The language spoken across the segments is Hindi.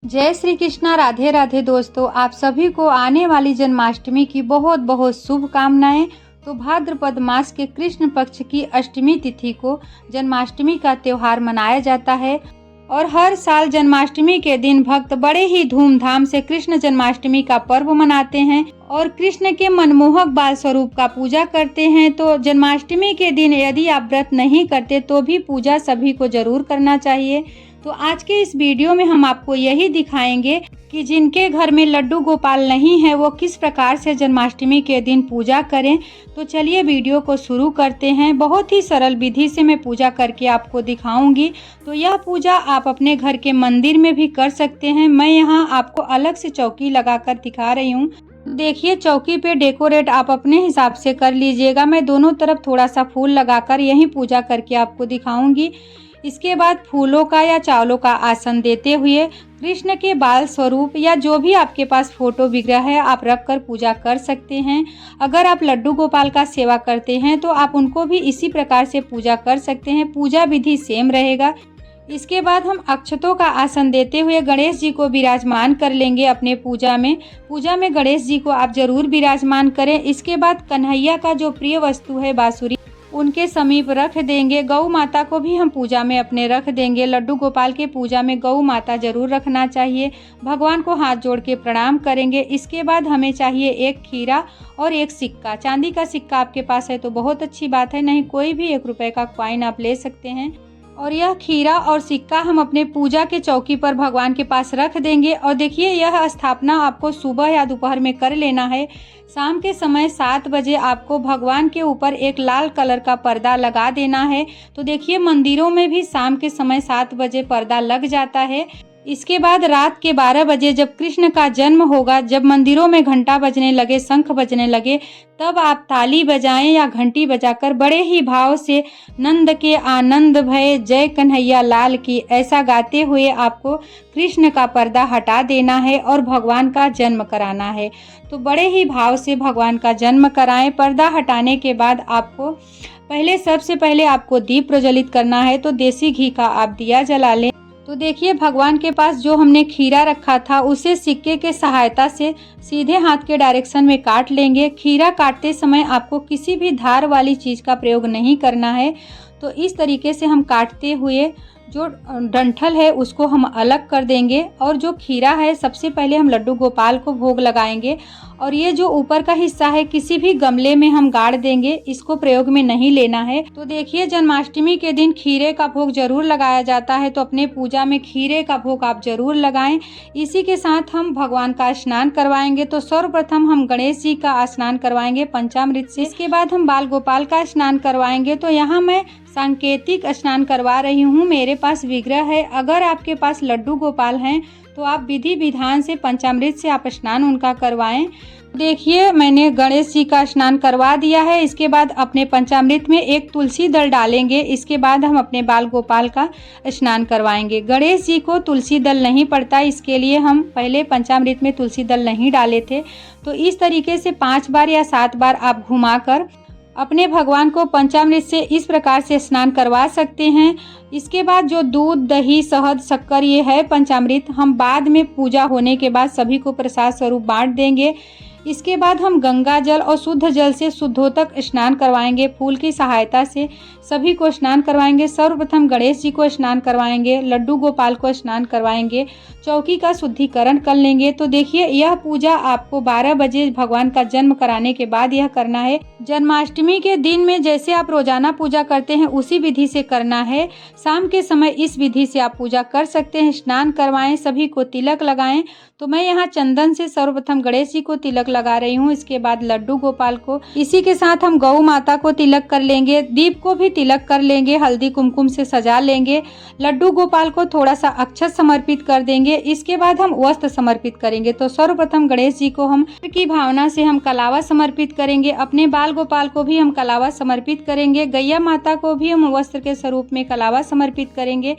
जय श्री कृष्णा, राधे राधे दोस्तों। आप सभी को आने वाली जन्माष्टमी की बहुत बहुत शुभकामनाएं। तो भाद्रपद मास के कृष्ण पक्ष की अष्टमी तिथि को जन्माष्टमी का त्यौहार मनाया जाता है और हर साल जन्माष्टमी के दिन भक्त बड़े ही धूमधाम से कृष्ण जन्माष्टमी का पर्व मनाते हैं और कृष्ण के मनमोहक बाल स्वरूप का पूजा करते हैं। तो जन्माष्टमी के दिन यदि आप व्रत नहीं करते तो भी पूजा सभी को जरूर करना चाहिए। तो आज के इस वीडियो में हम आपको यही दिखाएंगे कि जिनके घर में लड्डू गोपाल नहीं है वो किस प्रकार से जन्माष्टमी के दिन पूजा करें। तो चलिए वीडियो को शुरू करते हैं। बहुत ही सरल विधि से मैं पूजा करके आपको दिखाऊंगी। तो यह पूजा आप अपने घर के मंदिर में भी कर सकते हैं। मैं यहाँ आपको अलग से चौकी लगाकर दिखा रही हूँ। देखिए, चौकी पे डेकोरेट आप अपने हिसाब से कर लीजिएगा। मैं दोनों तरफ थोड़ा सा फूल लगाकर यहीं पूजा करके आपको दिखाऊंगी। इसके बाद फूलों का या चावलों का आसन देते हुए कृष्ण के बाल स्वरूप या जो भी आपके पास फोटो विग्रह है आप रख कर पूजा कर सकते हैं। अगर आप लड्डू गोपाल का सेवा करते हैं तो आप उनको भी इसी प्रकार से पूजा कर सकते हैं। पूजा विधि सेम रहेगा। इसके बाद हम अक्षतों का आसन देते हुए गणेश जी को विराजमान कर लेंगे अपने पूजा में। गणेश जी को आप जरूर विराजमान करें। इसके बाद कन्हैया का जो प्रिय वस्तु है बांसुरी, उनके समीप रख देंगे। गौ माता को भी हम पूजा में अपने रख देंगे। लड्डू गोपाल के पूजा में गौ माता जरूर रखना चाहिए। भगवान को हाथ जोड़ के प्रणाम करेंगे। इसके बाद हमें चाहिए एक खीरा और एक सिक्का। चांदी का सिक्का आपके पास है तो बहुत अच्छी बात है, नहीं कोई भी 1 रुपए का कॉइन आप ले सकते हैं। और यह खीरा और सिक्का हम अपने पूजा के चौकी पर भगवान के पास रख देंगे। और देखिए, यह स्थापना आपको सुबह या दोपहर में कर लेना है। शाम के समय 7 बजे आपको भगवान के ऊपर एक लाल कलर का पर्दा लगा देना है। तो देखिए, मंदिरों में भी शाम के समय 7 बजे पर्दा लग जाता है। इसके बाद रात के 12 बजे जब कृष्ण का जन्म होगा, जब मंदिरों में घंटा बजने लगे, शंख बजने लगे, तब आप ताली बजाएं या घंटी बजाकर बड़े ही भाव से नंद के आनंद भय जय कन्हैया लाल की ऐसा गाते हुए आपको कृष्ण का पर्दा हटा देना है और भगवान का जन्म कराना है। तो बड़े ही भाव से भगवान का जन्म कराएं। पर्दा हटाने के बाद आपको सबसे पहले आपको दीप प्रज्वलित करना है। तो देसी घी का आप दिया जला लें। तो देखिए, भगवान के पास जो हमने खीरा रखा था उसे सिक्के के सहायता से सीधे हाथ के डायरेक्शन में काट लेंगे। खीरा काटते समय आपको किसी भी धार वाली चीज़ का प्रयोग नहीं करना है। तो इस तरीके से हम काटते हुए जो डंठल है उसको हम अलग कर देंगे और जो खीरा है सबसे पहले हम लड्डू गोपाल को भोग लगाएंगे। और ये जो ऊपर का हिस्सा है किसी भी गमले में हम गाड़ देंगे, इसको प्रयोग में नहीं लेना है। तो देखिए, जन्माष्टमी के दिन खीरे का भोग जरूर लगाया जाता है, तो अपने पूजा में खीरे का भोग आप जरूर लगाएं। इसी के साथ हम भगवान का स्नान करवाएंगे। तो सर्वप्रथम हम गणेश जी का स्नान करवाएंगे पंचामृत से। इसके बाद हम बाल गोपाल का स्नान करवाएंगे। तो यहाँ मैं सांकेतिक स्नान करवा रही हूँ, मेरे पास विग्रह है। अगर आपके पास लड्डू गोपाल हैं तो आप विधि विधान से पंचामृत से आप स्नान उनका करवाएं। देखिए, मैंने गणेश जी का स्नान करवा दिया है। इसके बाद अपने पंचामृत में एक तुलसी दल डालेंगे। इसके बाद हम अपने बाल गोपाल का स्नान करवाएंगे। गणेश जी को तुलसी दल नहीं पड़ता, इसके लिए हम पहले पंचामृत में तुलसी दल नहीं डाले थे। तो इस तरीके से 5 बार या 7 बार आप घुमाकर अपने भगवान को पंचामृत से इस प्रकार से स्नान करवा सकते हैं। इसके बाद जो दूध, दही, शहद, शक्कर ये है पंचामृत, हम बाद में पूजा होने के बाद सभी को प्रसाद स्वरूप बांट देंगे। इसके बाद हम गंगा जल और शुद्ध जल से शुद्धोदक स्नान करवाएंगे। फूल की सहायता से सभी को स्नान करवाएंगे। सर्वप्रथम गणेश जी को स्नान करवाएंगे, लड्डू गोपाल को स्नान करवाएंगे, चौकी का शुद्धिकरण कर लेंगे। तो देखिए, यह पूजा आपको 12 बजे भगवान का जन्म कराने के बाद यह करना है। जन्माष्टमी के दिन में जैसे आप रोजाना पूजा करते हैं उसी विधि से करना है। शाम के समय इस विधि से आप पूजा कर सकते हैं। स्नान करवाएं, सभी को तिलक लगाएं। तो मैं यहाँ चंदन से सर्वप्रथम गणेश जी को तिलक लगा रही हूँ। इसके बाद लड्डू गोपाल को, इसी के साथ हम गौ माता को तिलक कर लेंगे। दीप को भी तिलक कर लेंगे, हल्दी कुमकुम से सजा लेंगे। लड्डू गोपाल को थोड़ा सा अक्षत समर्पित कर देंगे। इसके बाद हम वस्त्र समर्पित करेंगे। तो सर्वप्रथम गणेश जी को हम की भावना से हम कलावा समर्पित करेंगे। अपने बाल गोपाल को भी हम कलावा समर्पित करेंगे। गैया माता को भी हम वस्त्र के स्वरूप में कलावा समर्पित करेंगे।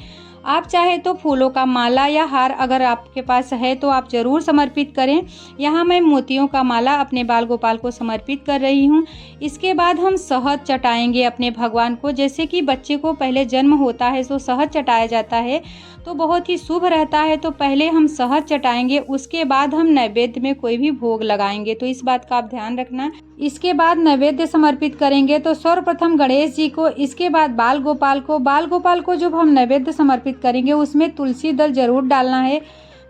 आप चाहे तो फूलों का माला या हार अगर आपके पास है तो आप ज़रूर समर्पित करें। यहाँ मैं मोतियों का माला अपने बाल गोपाल को समर्पित कर रही हूँ। इसके बाद हम शहद चटाएंगे अपने भगवान को। जैसे कि बच्चे को पहले जन्म होता है तो शहद चटाया जाता है, तो बहुत ही शुभ रहता है। तो पहले हम शहद चटाएंगे, उसके बाद हम नैवेद्य में कोई भी भोग लगाएंगे, तो इस बात का आप ध्यान रखना। इसके बाद नैवेद्य समर्पित करेंगे तो सर्वप्रथम गणेश जी को, इसके बाद बाल गोपाल को जब हम नैवेद्य समर्पित करेंगे उसमें तुलसी दल जरूर डालना है।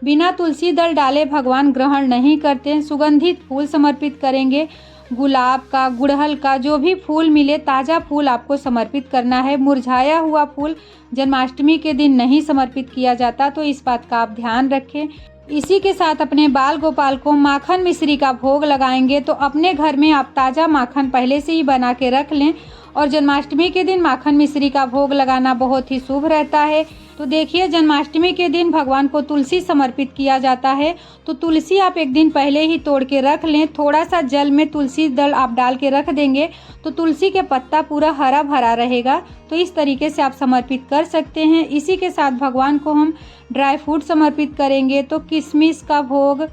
बिना तुलसी दल डाले भगवान ग्रहण नहीं करते हैं। सुगंधित फूल समर्पित करेंगे, गुलाब का, गुड़हल का, जो भी फूल मिले ताज़ा फूल आपको समर्पित करना है। मुरझाया हुआ फूल जन्माष्टमी के दिन नहीं समर्पित किया जाता, तो इस बात का आप ध्यान रखें। इसी के साथ अपने बाल गोपाल को माखन मिश्री का भोग लगाएंगे। तो अपने घर में आप ताज़ा माखन पहले से ही बना के रख लें, और जन्माष्टमी के दिन माखन मिश्री का भोग लगाना बहुत ही शुभ रहता है। तो देखिए, जन्माष्टमी के दिन भगवान को तुलसी समर्पित किया जाता है, तो तुलसी आप एक दिन पहले ही तोड़ के रख लें। थोड़ा सा जल में तुलसी दल आप डाल के रख देंगे तो तुलसी के पत्ता पूरा हरा भरा रहेगा। तो इस तरीके से आप समर्पित कर सकते हैं। इसी के साथ भगवान को हम ड्राई फ्रूट समर्पित करेंगे। तो किशमिश का भोग,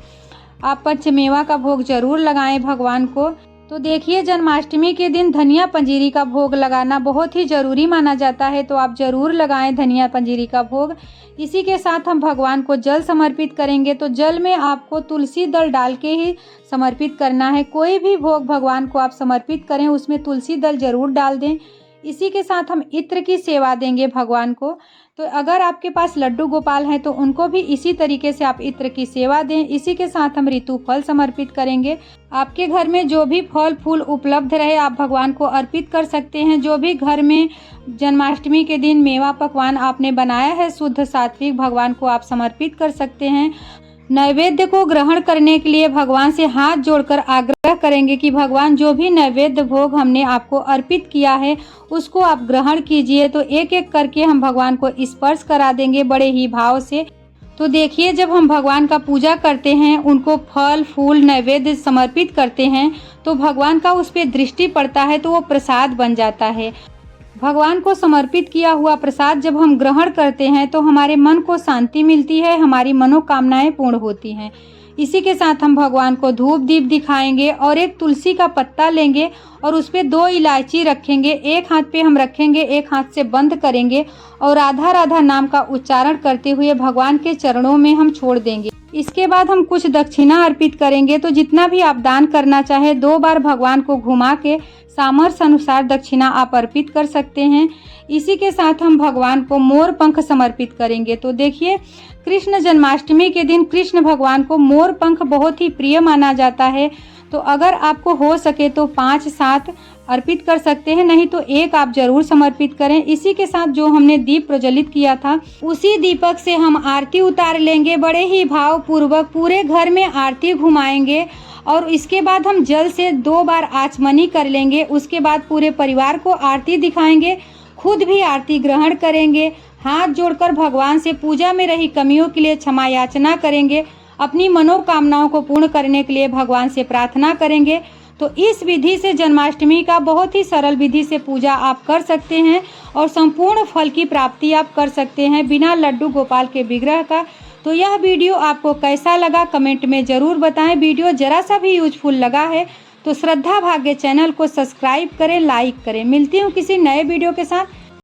आप पंचमेवा का भोग जरूर लगाएं भगवान को। तो देखिए, जन्माष्टमी के दिन धनिया पंजीरी का भोग लगाना बहुत ही ज़रूरी माना जाता है, तो आप ज़रूर लगाएं धनिया पंजीरी का भोग। इसी के साथ हम भगवान को जल समर्पित करेंगे। तो जल में आपको तुलसी दल डाल के ही समर्पित करना है। कोई भी भोग भगवान को आप समर्पित करें उसमें तुलसी दल जरूर डाल दें। इसी के साथ हम इत्र की सेवा देंगे भगवान को। तो अगर आपके पास लड्डू गोपाल हैं तो उनको भी इसी तरीके से आप इत्र की सेवा दें। इसी के साथ हम ऋतु फल समर्पित करेंगे। आपके घर में जो भी फल फूल उपलब्ध रहे आप भगवान को अर्पित कर सकते हैं। जो भी घर में जन्माष्टमी के दिन मेवा पकवान आपने बनाया है शुद्ध सात्विक, भगवान को आप समर्पित कर सकते हैं। नैवेद्य को ग्रहण करने के लिए भगवान से हाथ जोड़कर आग्रह करेंगे कि भगवान जो भी नैवेद्य भोग हमने आपको अर्पित किया है उसको आप ग्रहण कीजिए। तो एक एक करके हम भगवान को स्पर्श करा देंगे बड़े ही भाव से। तो देखिए, जब हम भगवान का पूजा करते हैं, उनको फल फूल नैवेद्य समर्पित करते हैं, तो भगवान का उस पर दृष्टि पड़ता है तो वो प्रसाद बन जाता है। भगवान को समर्पित किया हुआ प्रसाद जब हम ग्रहण करते हैं तो हमारे मन को शांति मिलती है, हमारी मनोकामनाएं पूर्ण होती हैं। इसी के साथ हम भगवान को धूप दीप दिखाएंगे और एक तुलसी का पत्ता लेंगे और उस पर 2 इलायची रखेंगे। एक हाथ पे हम रखेंगे, एक हाथ से बंद करेंगे और राधा राधा नाम का उच्चारण करते हुए भगवान के चरणों में हम छोड़ देंगे। इसके बाद हम कुछ दक्षिणा अर्पित करेंगे। तो जितना भी आप दान करना चाहे 2 बार भगवान को घुमा के सामर्थ्य अनुसार दक्षिणा आप अर्पित कर सकते हैं। इसी के साथ हम भगवान को मोर पंख समर्पित करेंगे। तो देखिए, कृष्ण जन्माष्टमी के दिन कृष्ण भगवान को मोर पंख बहुत ही प्रिय माना जाता है। तो अगर आपको हो सके तो 5-7 अर्पित कर सकते हैं, नहीं तो 1 आप जरूर समर्पित करें। इसी के साथ जो हमने दीप प्रज्वलित किया था उसी दीपक से हम आरती उतार लेंगे। बड़े ही भाव पूर्वक पूरे घर में आरती घुमाएंगे और इसके बाद हम जल से 2 बार आचमनी कर लेंगे। उसके बाद पूरे परिवार को आरती दिखाएंगे, खुद भी आरती ग्रहण करेंगे। हाथ जोड़कर भगवान से पूजा में रही कमियों के लिए क्षमा याचना करेंगे। अपनी मनोकामनाओं को पूर्ण करने के लिए भगवान से प्रार्थना करेंगे। तो इस विधि से जन्माष्टमी का बहुत ही सरल विधि से पूजा आप कर सकते हैं और संपूर्ण फल की प्राप्ति आप कर सकते हैं बिना लड्डू गोपाल के विग्रह का। तो यह वीडियो आपको कैसा लगा कमेंट में ज़रूर बताएं। वीडियो जरा सा भी यूजफुल लगा है तो श्रद्धा भाग्य चैनल को सब्सक्राइब करें, लाइक करें। मिलती हूँ किसी नए वीडियो के साथ।